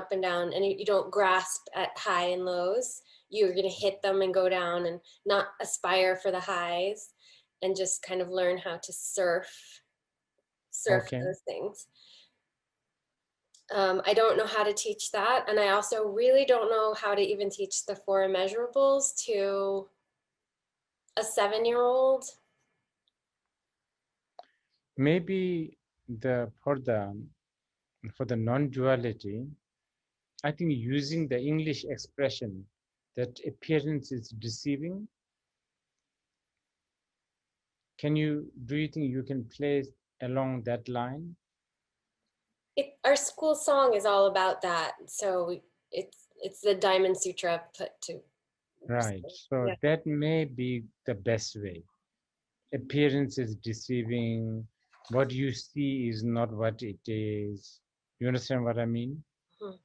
and you don't grasp at high and lows. You're going to hit them and go down and not aspire for the highs, and just kind of learn how to surf Okay. those things. I don't know how to teach that. And I also really don't know how to even teach the 4 immeasurables to a 7-year-old. Maybe for the non-duality, I think using the English expression that appearance is deceiving. Do you think you can play along that line? Our school song is all about that. So it's the Diamond Sutra put to. Right. So yeah. that may be the best way. Appearance is deceiving. What you see is not what it is. You understand what I mean? Mhm.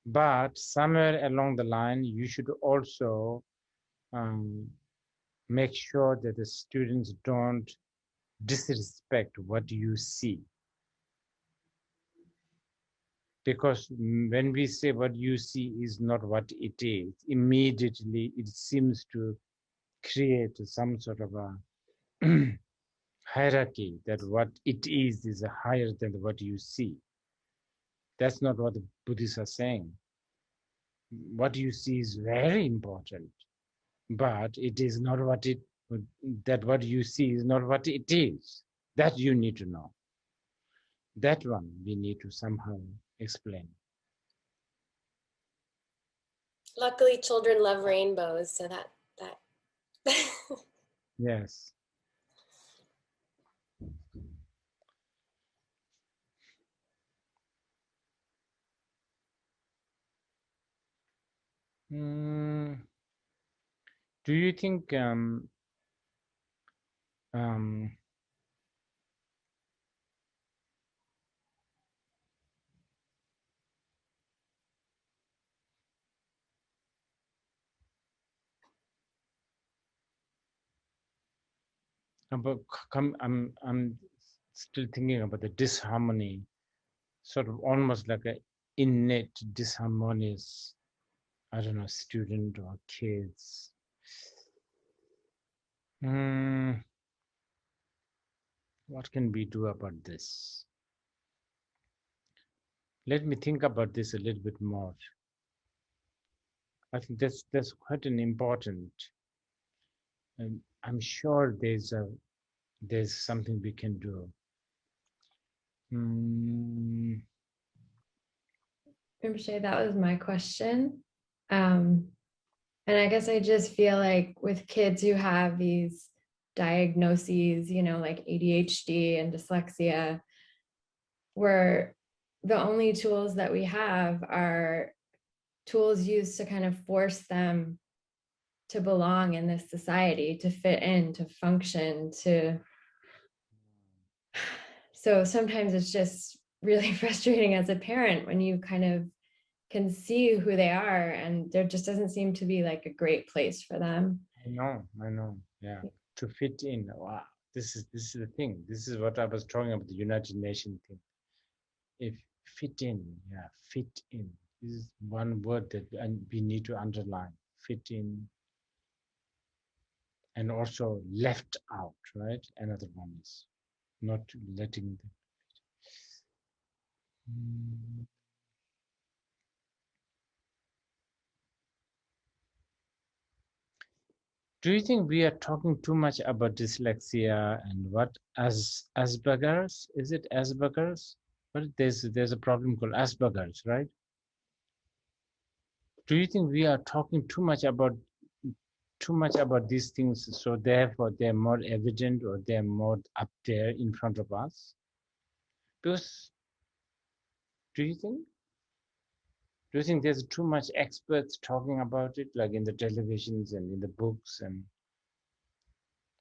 But somewhere along the line, you should also make sure that the students don't disrespect what you see. Because when we say what you see is not what it is, immediately it seems to create some sort of a hierarchy that what it is higher than what you see. That's not what the Buddhists are saying. What you see is very important, but it is not what you see is not what it is. That you need to know. That one we need to somehow explain. Luckily, children love rainbows, so that. Yes. Do you think But I'm still thinking about the disharmony, sort of almost like an innate disharmonious, I don't know, student or kids. What can we do about this? Let me think about this a little bit more. I think that's quite an important. I'm sure there's something we can do. Rinpoche, that was my question. And I guess I just feel like with kids who have these diagnoses, like ADHD and dyslexia, where the only tools that we have are tools used to kind of force them to belong in this society, to fit in, to function, so sometimes it's just really frustrating as a parent when you kind of can see who they are and there just doesn't seem to be like a great place for them. I know, yeah, to fit in. Wow, this is the thing. This is what I was talking about, the United Nations thing. If fit in, yeah, fit in. This is one word that we need to underline. Fit in. And also left out, right? Another one is not letting them. Do you think we are talking too much about dyslexia and what Asperger's? Is it Asperger's? But there's a problem called Asperger's, right? Do you think we are talking too much about these things, so therefore they're more evident or they're more up there in front of us? Because do you think there's too much experts talking about it, like in the televisions and in the books, and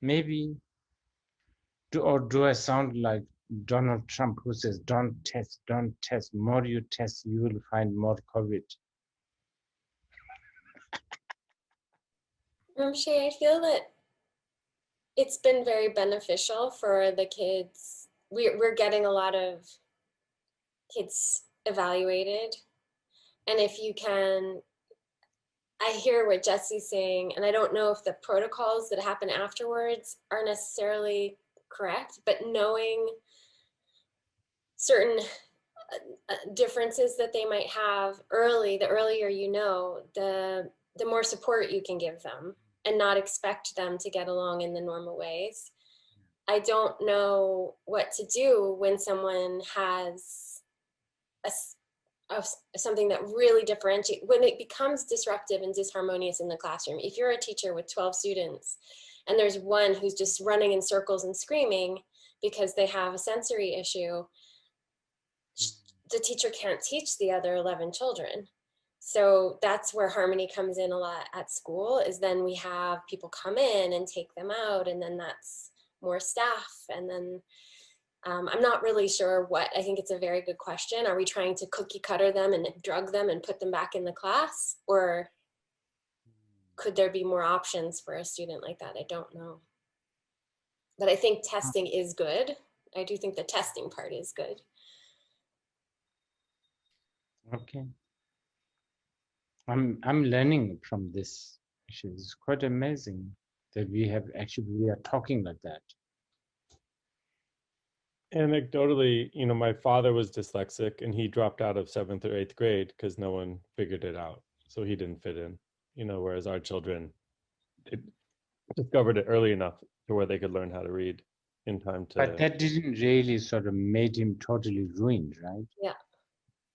maybe do I sound like Donald Trump, who says don't test, more you test you will find more COVID? Rinpoche, I feel that it's been very beneficial for the kids. We're getting a lot of kids evaluated. And if you can, I hear what Jesse's saying, and I don't know if the protocols that happen afterwards are necessarily correct, but knowing certain differences that they might have early, the earlier you know, the more support you can give them and not expect them to get along in the normal ways. I don't know what to do when someone has something that really differentiates, when it becomes disruptive and disharmonious in the classroom. If you're a teacher with 12 students and there's one who's just running in circles and screaming because they have a sensory issue, the teacher can't teach the other 11 children. So that's where harmony comes in a lot at school, is then we have people come in and take them out, and then that's more staff. And then I'm not really sure what, I think it's a very good question. Are we trying to cookie cutter them and drug them and put them back in the class? Or could there be more options for a student like that? I don't know. But I think testing is good. I do think the testing part is good. Okay. I'm learning from this. It's quite amazing that we are talking like that. Anecdotally, my father was dyslexic and he dropped out of 7th or 8th grade because no one figured it out. So he didn't fit in, whereas our children discovered it early enough to where they could learn how to read in time to. But that didn't really sort of made him totally ruined, right? Yeah.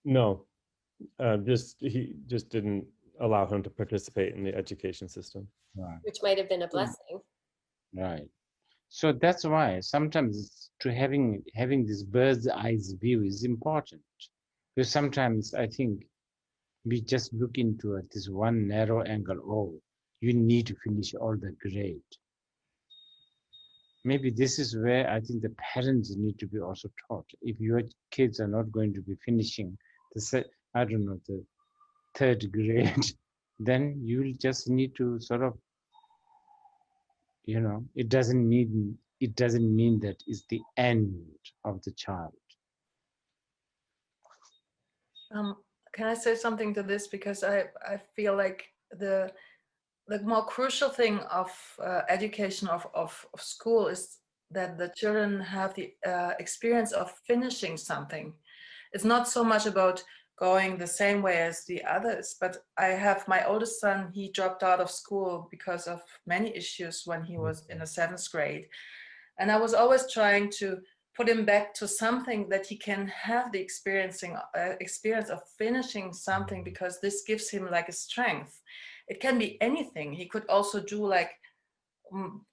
No, he just didn't allow him to participate in the education system. Right. Which might have been a blessing. Right. So that's why sometimes to having this bird's eye view is important. Because sometimes I think we just look into this one narrow angle. Oh, you need to finish all the grade. Maybe this is where I think the parents need to be also taught. If your kids are not going to be finishing the 3rd grade, then you will just need to sort of, it doesn't mean it doesn't mean that it's the end of the child. Can I say something to this? Because I feel like the more crucial thing of education of school is that the children have the experience of finishing something. It's not so much about going the same way as the others, but I have my oldest son, he dropped out of school because of many issues when he was in the 7th grade. And I was always trying to put him back to something that he can have the experience of finishing something, because this gives him like a strength. It can be anything. He could also do like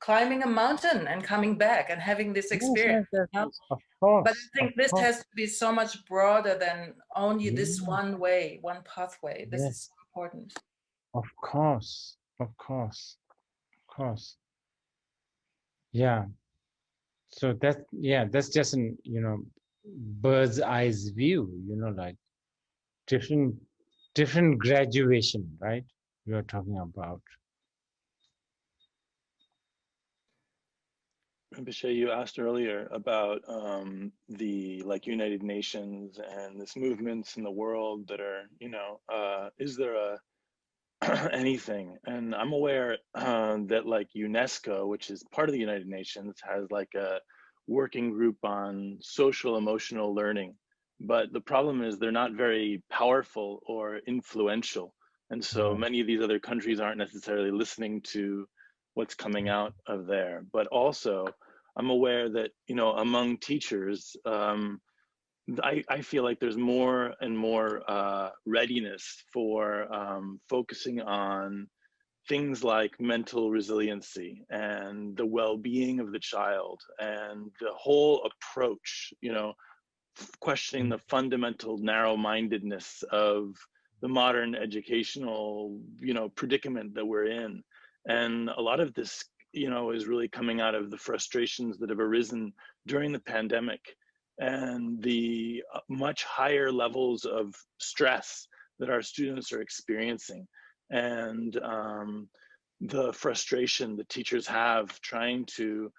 climbing a mountain and coming back and having this experience. Yes, of course. But I think this has to be so much broader than only this one way, one pathway. This is so important. Of course, of course, of course. Yeah. So that's just an, bird's eyes view, like different graduation, right? We are talking about. Rinpoche, you asked earlier about the United Nations and this movements in the world that are, is there anything? And I'm aware that UNESCO, which is part of the United Nations, has a working group on social emotional learning. But the problem is they're not very powerful or influential. And so many of these other countries aren't necessarily listening to what's coming out of there. But also, I'm aware that, among teachers, I feel like there's more and more readiness for focusing on things like mental resiliency and the well-being of the child and the whole approach, questioning the fundamental narrow-mindedness of the modern educational, predicament that we're in. And a lot of this, is really coming out of the frustrations that have arisen during the pandemic and the much higher levels of stress that our students are experiencing, and the frustration that teachers have trying to,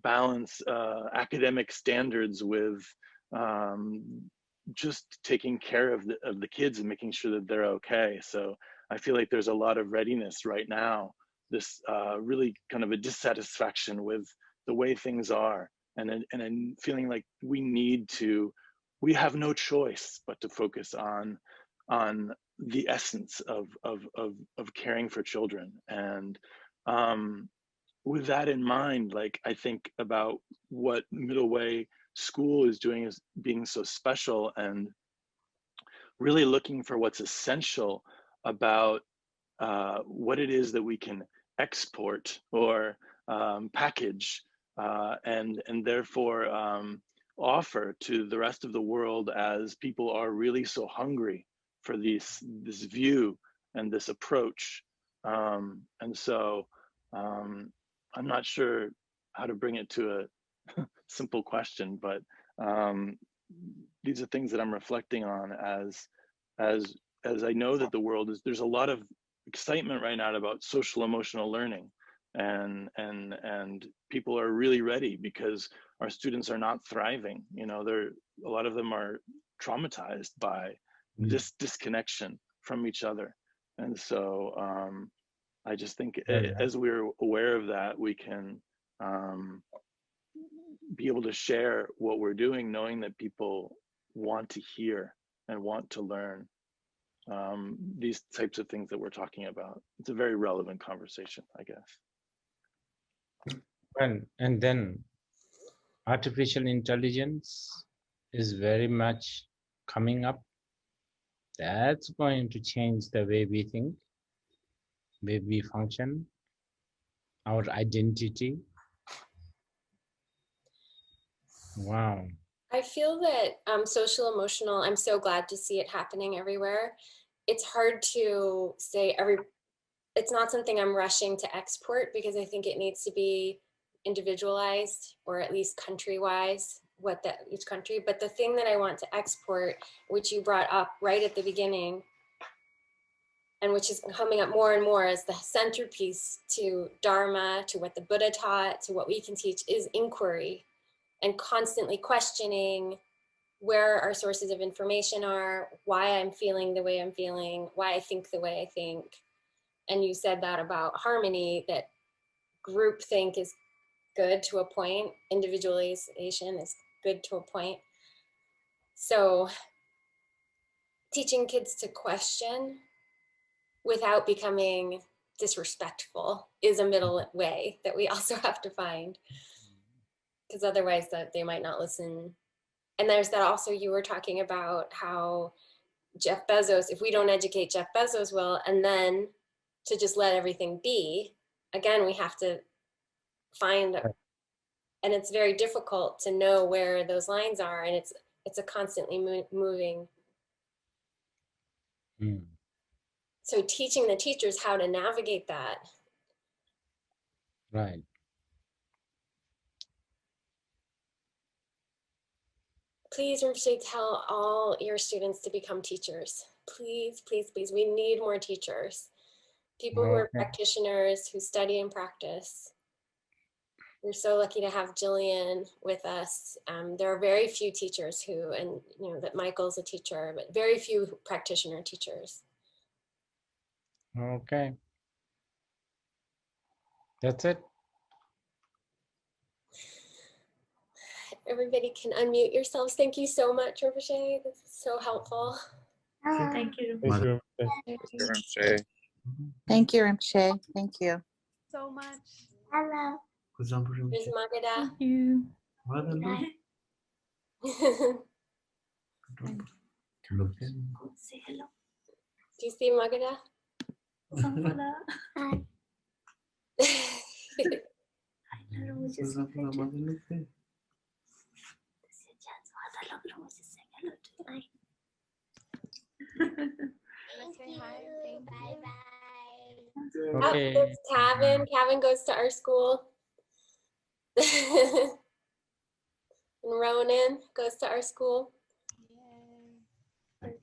balance academic standards with just taking care of the kids and making sure that they're okay. So I feel like there's a lot of readiness right now, this really kind of a dissatisfaction with the way things are, and a feeling like we have no choice but to focus on the essence of caring for children. And with that in mind, I think about what middle way school is doing is being so special, and really looking for what's essential about what it is that we can export or package and therefore offer to the rest of the world, as people are really so hungry for this view and this approach. And so I'm not sure how to bring it to a simple question, but these are things that I'm reflecting on as I know that the world is, there's a lot of excitement right now about social emotional learning, and people are really ready because our students are not thriving. A lot of them are traumatized by this disconnection from each other. And so I just think as we're aware of that, we can be able to share what we're doing, knowing that people want to hear and want to learn these types of things that we're talking about. It's a very relevant conversation, I guess. And then artificial intelligence is very much coming up. That's going to change the way we think, way we function, our identity. Wow. I feel that social emotional, I'm so glad to see it happening everywhere. It's hard to say it's not something I'm rushing to export, because I think it needs to be individualized, or at least country-wise, each country. But the thing that I want to export, which you brought up right at the beginning, and which is coming up more and more as the centerpiece to Dharma, to what the Buddha taught, to what we can teach, is inquiry and constantly questioning where our sources of information are, why I'm feeling the way I'm feeling, why I think the way I think. And you said that about harmony, that groupthink is good to a point, individualization is good to a point. So teaching kids to question without becoming disrespectful is a middle way that we also have to find, because otherwise that they might not listen. And there's that also, you were talking about how Jeff Bezos, if we don't educate Jeff Bezos well, and then to just let everything be, again, we have to find, and it's very difficult to know where those lines are, and it's a constantly moving. So teaching the teachers how to navigate that. Right. Please, Rinpoche, tell all your students to become teachers. Please, please, please. We need more teachers. People who are practitioners, who study and practice. We're so lucky to have Jillian with us. There are very few teachers who, and you know that Michael's a teacher, but very few practitioner teachers. Okay. That's it. Everybody can unmute yourselves. Thank you so much, Rinpoche. This is so helpful. Thank you. Thank you. Rinpoche. Thank you, Rinpoche. Thank you. So much. Hello. There's Magada. Thank you. Say hello. Do you see Magada? Okay. Oh, it's Kevin. Kevin goes to our school. And Ronan goes to our school. Yay.